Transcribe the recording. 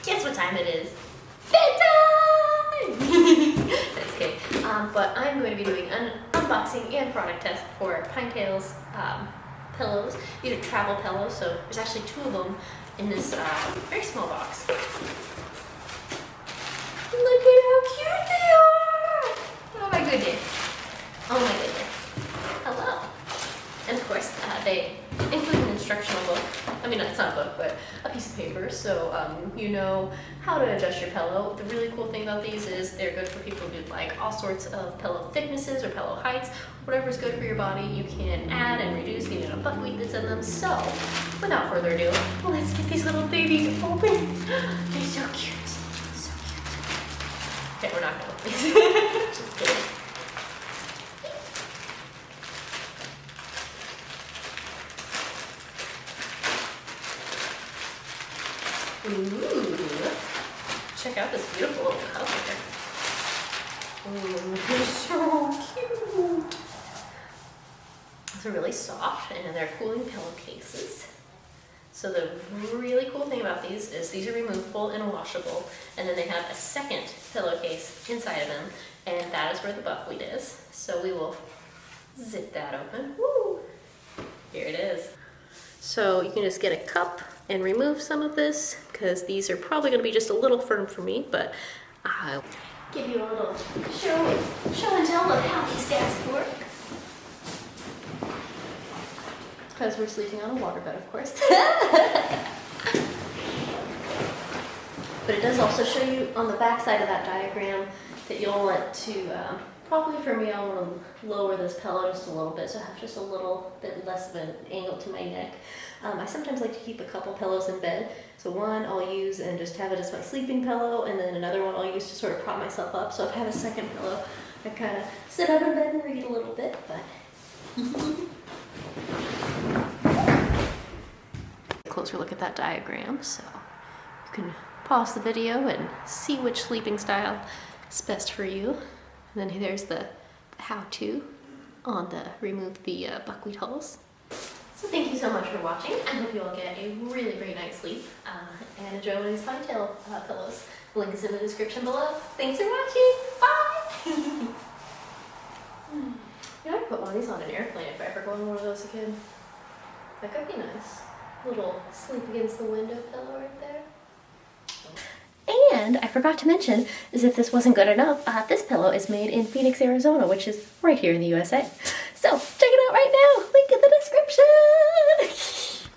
Guess what time it is? Bedtime! That's okay. But I'm going to be doing an unboxing and product test for PineTales pillows. These are travel pillows, so there's actually 2 of them in this very small box. Look at how cute they are! Oh my goodness. Oh my goodness. Hello. And of course, they include an instructional book. I mean, it's not a book, but a piece of paper, so you know how to adjust your pillow. The really cool thing about these is they're good for people who do like all sorts of pillow thicknesses or pillow heights. Whatever's good for your body, you can add and reduce. You know, buckwheat that's in them. So, without further ado, let's get these little babies open. They're so cute. So cute. Okay, we're not gonna open these. Just kidding. Ooh, check out this beautiful little color. Ooh, they're so cute. They're really soft and they're cooling pillowcases. So the really cool thing about these is these are removable and washable, and then they have a second pillowcase inside of them, and that is where the buckwheat is. So we will zip that open. Woo! Here it is. So you can just get a cup and remove some of this, because these are probably going to be just a little firm for me, but I'll give you a little show and tell of how these guys work. Because we're sleeping on a waterbed, of course. But it does also show you on the back side of that diagram that you'll want to, probably for me, I'll want to lower this pillow just a little bit, so I have just a little bit less of an angle to my neck. I sometimes like to keep a couple pillows in bed. So one I'll use and just have it as my sleeping pillow, and then another one I'll use to sort of prop myself up. So if I have a second pillow, I kind of sit up in bed and read a little bit, but... Closer look at that diagram, so you can pause the video and see which sleeping style is best for you. And then there's the how-to on the remove the buckwheat hulls. So thank you so much for watching. I hope you all get a really great night's sleep and enjoy one of these PineTales pillows. The link is in the description below. Thanks for watching. Bye! You know, I'd put one of these on an airplane if I ever go on one of those again. That could be nice. Little sleep against the window pillow right there. And I forgot to mention, as if this wasn't good enough, this pillow is made in Phoenix, Arizona, which is right here in the USA. So check it out right now. Link in the description.